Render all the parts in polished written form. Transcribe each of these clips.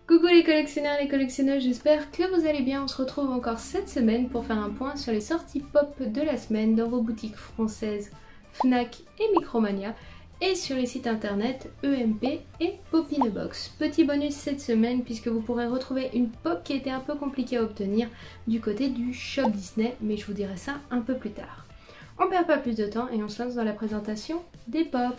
Coucou les collectionneurs et les collectionneuses, j'espère que vous allez bien. On se retrouve encore cette semaine pour faire un point sur les sorties pop de la semaine dans vos boutiques françaises Fnac et Micromania et sur les sites internet EMP et Pop in a Box. Petit bonus cette semaine puisque vous pourrez retrouver une pop qui était un peu compliquée à obtenir du côté du shop Disney, mais je vous dirai ça un peu plus tard. On perd pas plus de temps et on se lance dans la présentation des pop.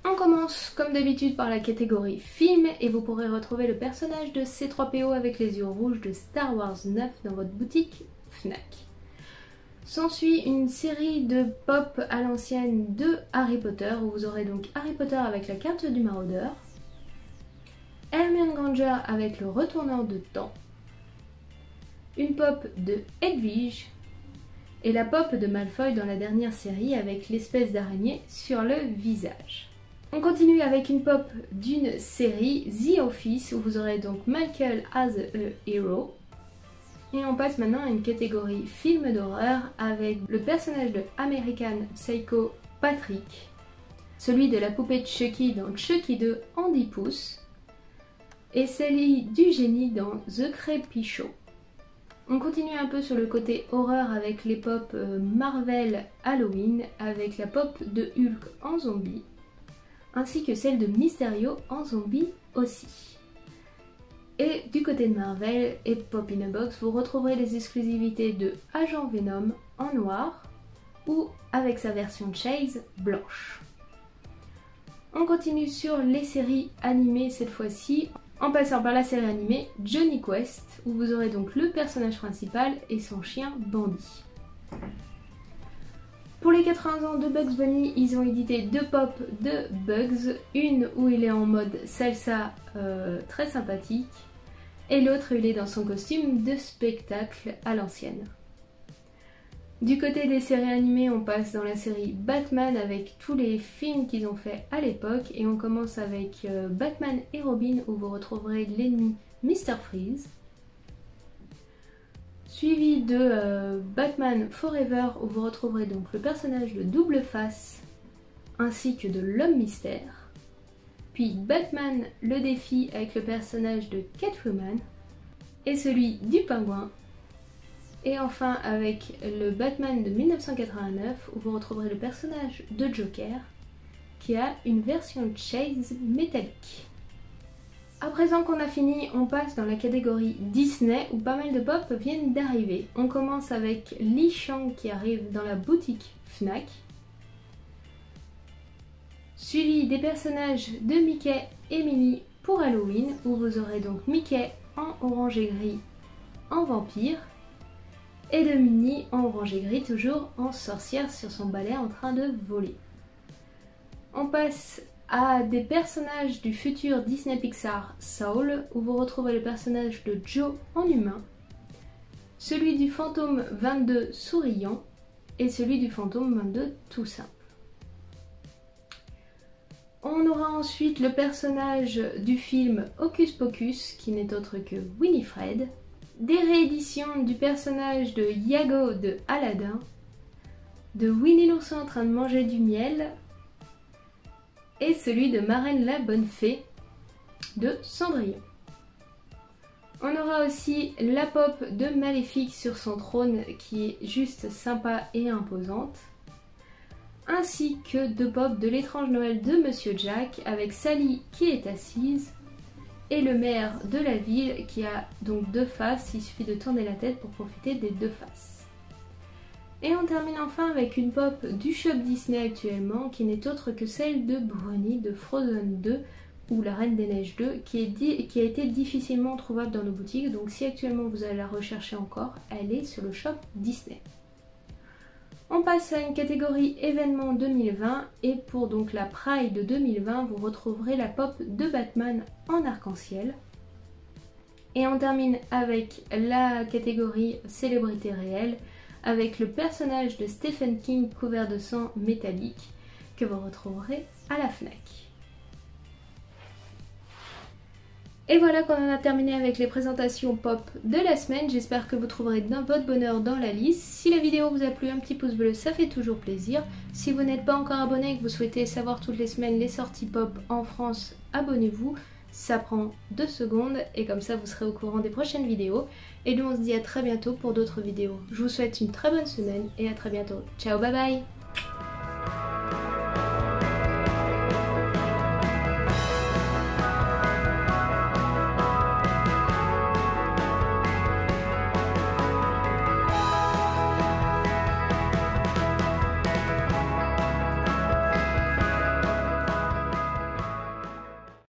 On commence comme d'habitude par la catégorie film et vous pourrez retrouver le personnage de C3PO avec les yeux rouges de Star Wars 9 dans votre boutique Fnac. S'ensuit une série de pop à l'ancienne de Harry Potter où vous aurez donc Harry Potter avec la carte du maraudeur, Hermione Granger avec le retourneur de temps, une pop de Hedwige et la pop de Malfoy dans la dernière série avec l'espèce d'araignée sur le visage. On continue avec une pop d'une série, The Office, où vous aurez donc Michael as a Hero. Et on passe maintenant à une catégorie film d'horreur avec le personnage de American Psycho Patrick, celui de la poupée de Chucky dans Chucky 2 Andy Pouce, et celui du génie dans The Creepy Show. On continue un peu sur le côté horreur avec les pop Marvel Halloween, avec la pop de Hulk en zombie, ainsi que celle de Mysterio en zombie aussi. Et du côté de Marvel et Pop in a Box, vous retrouverez les exclusivités de Agent Venom en noir ou avec sa version Chase blanche. On continue sur les séries animées cette fois-ci, en passant par la série animée Johnny Quest, où vous aurez donc le personnage principal et son chien Bandy. Pour les 80 ans de Bugs Bunny, ils ont édité deux pop de Bugs, une où il est en mode salsa très sympathique et l'autre où il est dans son costume de spectacle à l'ancienne. Du côté des séries animées, on passe dans la série Batman avec tous les films qu'ils ont fait à l'époque et on commence avec Batman et Robin où vous retrouverez l'ennemi Mr. Freeze, suivi de Batman Forever où vous retrouverez donc le personnage de Double Face ainsi que de l'Homme Mystère, puis Batman le défi avec le personnage de Catwoman et celui du Pingouin, et enfin avec le Batman de 1989 où vous retrouverez le personnage de Joker qui a une version Chase métallique. À présent qu'on a fini, on passe dans la catégorie Disney où pas mal de pop viennent d'arriver. On commence avec Li Shang qui arrive dans la boutique Fnac, suivi des personnages de Mickey et Minnie pour Halloween où vous aurez donc Mickey en orange et gris en vampire et de Minnie en orange et gris toujours en sorcière sur son balai en train de voler. On passe à des personnages du futur Disney Pixar Soul où vous retrouvez le personnage de Joe en humain, celui du fantôme 22 souriant et celui du fantôme 22 tout simple. On aura ensuite le personnage du film Hocus Pocus qui n'est autre que Winifred, des rééditions du personnage de Iago de Aladdin, de Winnie l'ourson en train de manger du miel et celui de Marraine la bonne fée de Cendrillon. On aura aussi la pop de Maléfique sur son trône qui est juste sympa et imposante, ainsi que deux pop de l'étrange Noël de Monsieur Jack avec Sally qui est assise et le maire de la ville qui a donc deux faces, il suffit de tourner la tête pour profiter des deux faces. Et on termine enfin avec une pop du shop Disney actuellement qui n'est autre que celle de Bruni de Frozen 2 ou La Reine des Neiges 2 qui a été difficilement trouvable dans nos boutiques, donc si actuellement vous allez la rechercher encore, elle est sur le shop Disney. On passe à une catégorie événement 2020 et pour donc la Pride 2020 vous retrouverez la pop de Batman en arc-en-ciel. Et on termine avec la catégorie célébrité réelle avec le personnage de Stephen King couvert de sang métallique que vous retrouverez à la Fnac. Et voilà qu'on en a terminé avec les présentations pop de la semaine. J'espère que vous trouverez votre bonheur dans la liste. Si la vidéo vous a plu, un petit pouce bleu, ça fait toujours plaisir. Si vous n'êtes pas encore abonné et que vous souhaitez savoir toutes les semaines les sorties pop en France, abonnez-vous. ça prend 2 secondes et comme ça vous serez au courant des prochaines vidéos. Et nous on se dit à très bientôt pour d'autres vidéos. Je vous souhaite une très bonne semaine et à très bientôt. Ciao, bye bye.